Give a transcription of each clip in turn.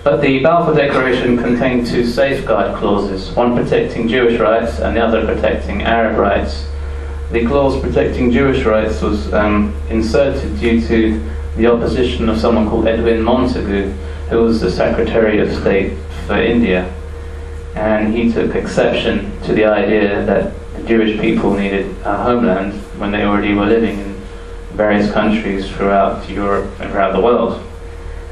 But the Balfour Declaration contained two safeguard clauses, one protecting Jewish rights and the other protecting Arab rights. The clause protecting Jewish rights was inserted due to the opposition of someone called Edwin Montagu, who was the Secretary of State for India. And he took exception to the idea that the Jewish people needed a homeland when they already were living in various countries throughout Europe and throughout the world.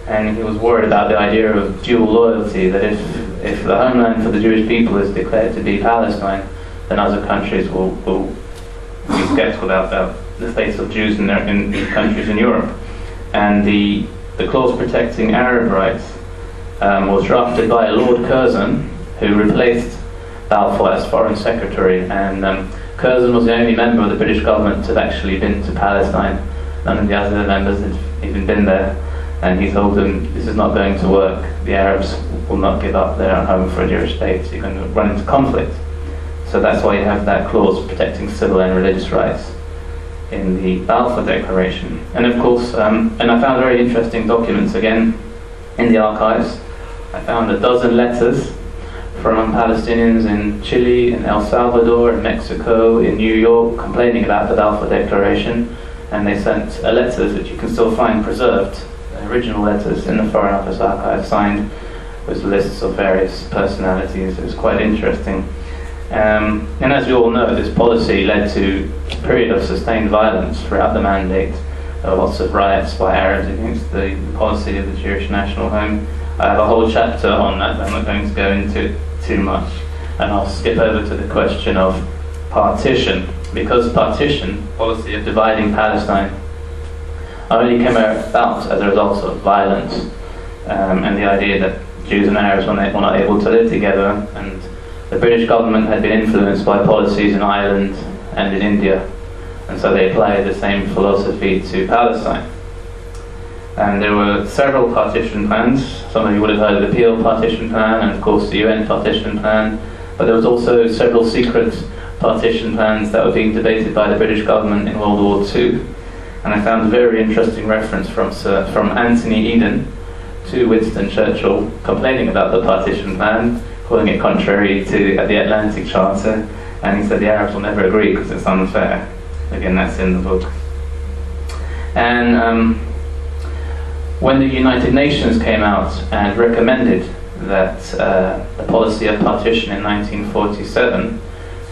And he was worried about the idea of dual loyalty, that if the homeland for the Jewish people is declared to be Palestine, then other countries will be skeptical about the fate of Jews in countries in Europe. And the clause protecting Arab rights was drafted by Lord Curzon, who replaced Balfour as Foreign Secretary. And Curzon was the only member of the British government to have actually been to Palestine. None of the other members had even been there. And he told them, this is not going to work. The Arabs will not give up their home for a Jewish state. You're going to run into conflict. So that's why you have that clause protecting civil and religious rights in the Balfour Declaration. And of course, and I found very interesting documents again in the archives. I found a dozen letters from Palestinians in Chile, in El Salvador, in Mexico, in New York, complaining about the Balfour Declaration. And they sent letters which you can still find preserved, original letters in the Foreign Office archive, signed with lists of various personalities. It was quite interesting. And as we all know, this policy led to a period of sustained violence throughout the mandate. There were lots of riots by Arabs against the policy of the Jewish national home. I have a whole chapter on that, but I'm not going to go into it too much. And I'll skip over to the question of partition, because partition, policy of dividing Palestine, only came about as a result of violence and the idea that Jews and Arabs were not able to live together, and the British government had been influenced by policies in Ireland and in India, and so they applied the same philosophy to Palestine. And there were several partition plans. Some of you would have heard of the Peel Partition Plan and of course the UN Partition Plan, but there was also several secret partition plans that were being debated by the British government in World War II. And I found a very interesting reference from Anthony Eden to Winston Churchill complaining about the partition plan, calling it contrary to the Atlantic Charter, and he said the Arabs will never agree because it's unfair. Again, that's in the book. And when the United Nations came out and recommended that the policy of partition in 1947,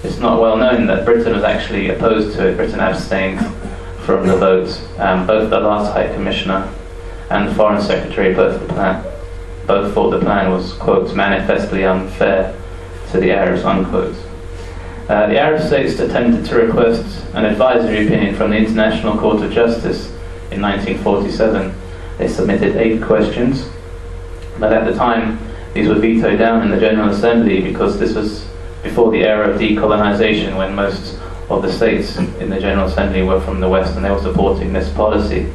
it's not well known that Britain was actually opposed to it. Britain abstained from the vote. Both the last High Commissioner and the Foreign Secretary both thought the plan was, quote, manifestly unfair to the Arabs, unquote. The Arab states attempted to request an advisory opinion from the International Court of Justice in 1947. They submitted 8 questions, but at the time these were vetoed down in the General Assembly because this was before the era of decolonization, when most of the states in the General Assembly were from the West and they were supporting this policy.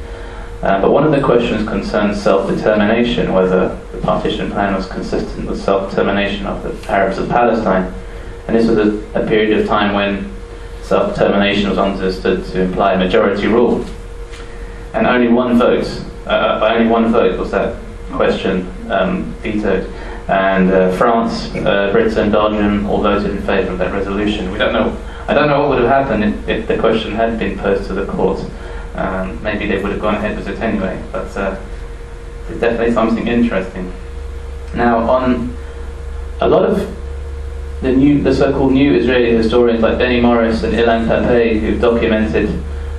But one of the questions concerned self-determination, whether the partition plan was consistent with self-determination of the Arabs of Palestine. And this was a period of time when self-determination was understood to imply majority rule. And only one vote, by only one vote was that question vetoed. And France, Britain, Belgium all voted in favour of that resolution. I don't know what would have happened if the question had been posed to the court. Maybe they would have gone ahead with it anyway, but it's definitely something interesting. Now, on a lot of the so-called new Israeli historians like Benny Morris and Ilan Pappé, who've documented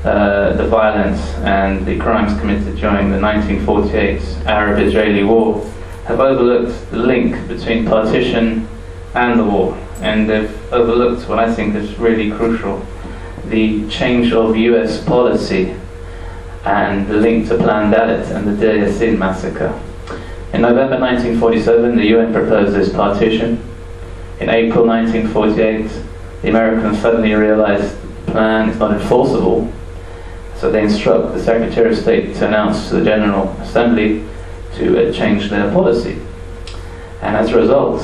the violence and the crimes committed during the 1948 Arab-Israeli War, have overlooked the link between partition and the war, and they've overlooked what I think is really crucial: the change of US policy and the link to Plan Dalet and the Deir Yassin massacre. In November 1947, the UN proposed this partition. In April 1948, the Americans suddenly realized the plan is not enforceable, so they instruct the Secretary of State to announce to the General Assembly to change their policy. And as a result,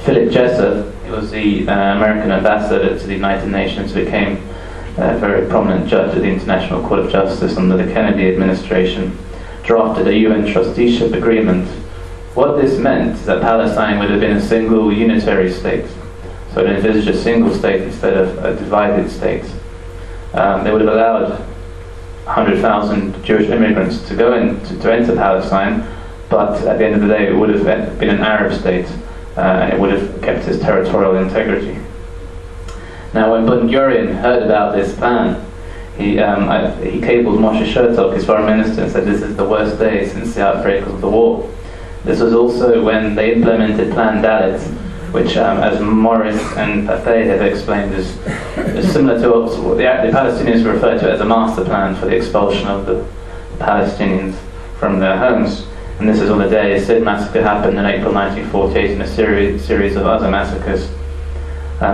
Philip Jesser, who was the American ambassador to the United Nations, became a very prominent judge of the International Court of Justice under the Kennedy administration, drafted a UN trusteeship agreement What this meant is that Palestine would have been a single unitary state. So it envisaged a single state instead of a divided state. They would have allowed 100,000 Jewish immigrants to go in, to enter Palestine, but at the end of the day it would have been an Arab state, and it would have kept its territorial integrity. Now when Ben-Gurion heard about this plan, he cabled Moshe Shertok, his foreign minister, and said this is the worst day since the outbreak of the war. This was also when they implemented Plan Dalit, which, as Morris and Pathé have explained, is similar to what the Palestinians refer to as a master plan for the expulsion of the Palestinians from their homes. And this is on the day Sid massacre happened in April 1948 and a series of other massacres.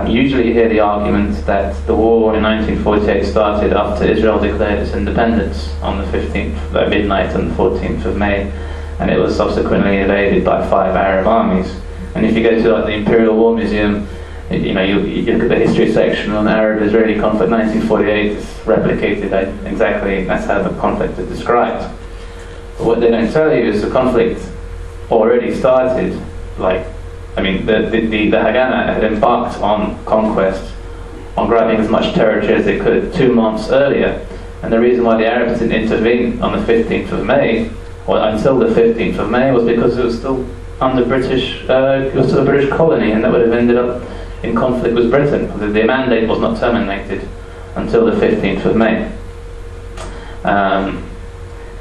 Usually you hear the argument that the war in 1948 started after Israel declared its independence on the 15th, at midnight on the 14th of May, and it was subsequently invaded by 5 Arab armies. And if you go to the Imperial War Museum, you look at the history section on Arab-Israeli conflict 1948, it's replicated exactly, that's how the conflict is described. But what they don't tell you is the conflict already started, the Haganah had embarked on conquest, on grabbing as much territory as they could 2 months earlier. And the reason why the Arabs didn't intervene on the 15th of May, or until the 15th of May, was because it was still under British, it was still a British colony, and that would have ended up in conflict with Britain. The mandate was not terminated until the 15th of May.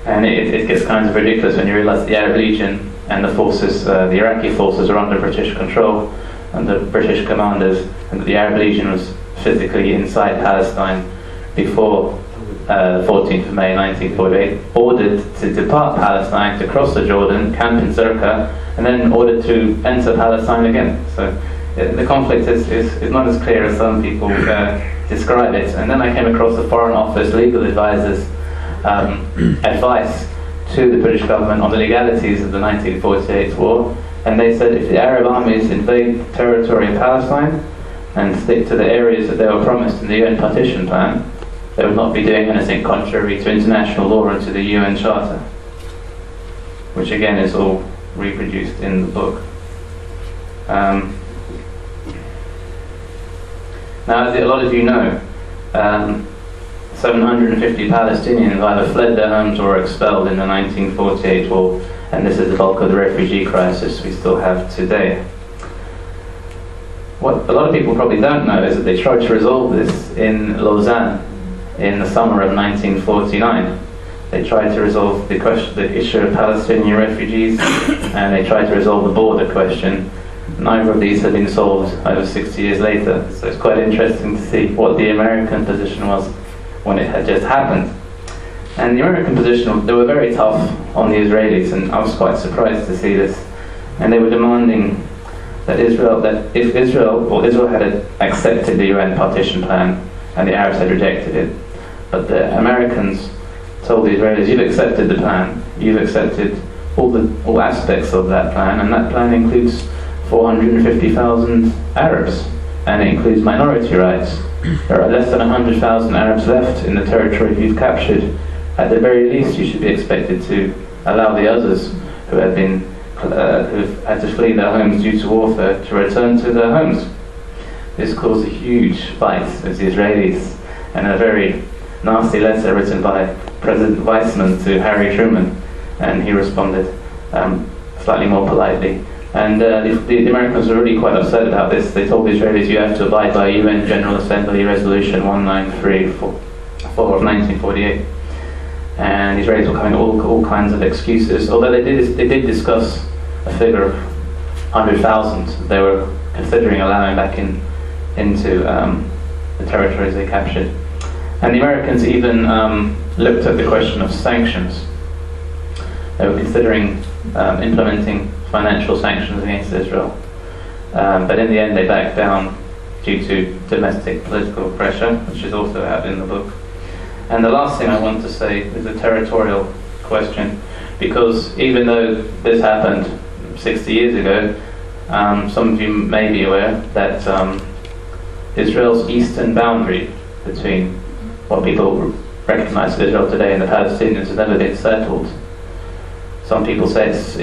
And it gets kind of ridiculous when you realise the Arab Legion and the forces, the Iraqi forces, are under British control, under British commanders, and that the Arab Legion was physically inside Palestine before 14th of May 1948, ordered to depart Palestine, to cross the Jordan, camp in Zirka, and then ordered to enter Palestine again. So the conflict is not as clear as some people describe it. And then I came across the Foreign Office legal advisors' advice to the British government on the legalities of the 1948 war, and they said if the Arab armies invade territory in Palestine and stick to the areas that they were promised in the UN partition plan, they would not be doing anything contrary to international law and to the UN Charter, which again is all reproduced in the book. Now, as a lot of you know, 750 Palestinians either fled their homes or were expelled in the 1948 war, and this is the bulk of the refugee crisis we still have today. What a lot of people probably don't know is that they tried to resolve this in Lausanne in the summer of 1949. They tried to resolve the issue of Palestinian refugees, and they tried to resolve the border question. Neither of these have been solved over 60 years later, so it's quite interesting to see what the American position was when it had just happened. And the American position, they were very tough on the Israelis, and I was quite surprised to see this. And they were demanding that Israel had accepted the UN partition plan, and the Arabs had rejected it. But the Americans told the Israelis, you've accepted the plan, you've accepted all aspects of that plan, and that plan includes 450,000 Arabs, and it includes minority rights. There are less than 100,000 Arabs left in the territory you've captured. At the very least, you should be expected to allow the others who have had to flee their homes due to warfare to return to their homes. This caused a huge fight with the Israelis, and a very nasty letter written by President Weizmann to Harry Truman, and he responded slightly more politely. And the Americans were really quite upset about this. They told the Israelis, you have to abide by UN General Assembly Resolution 1934 of 1948. And the Israelis were coming up with all kinds of excuses, although they did discuss a figure of 100,000 they were considering allowing back into the territories they captured. And the Americans even looked at the question of sanctions. They were considering implementing financial sanctions against Israel. But in the end they backed down due to domestic political pressure, which is also out in the book. And the last thing I want to say is the territorial question, because even though this happened 60 years ago, some of you may be aware that Israel's eastern boundary between what people recognize as Israel today and the Palestinians has never been settled. Some people say it's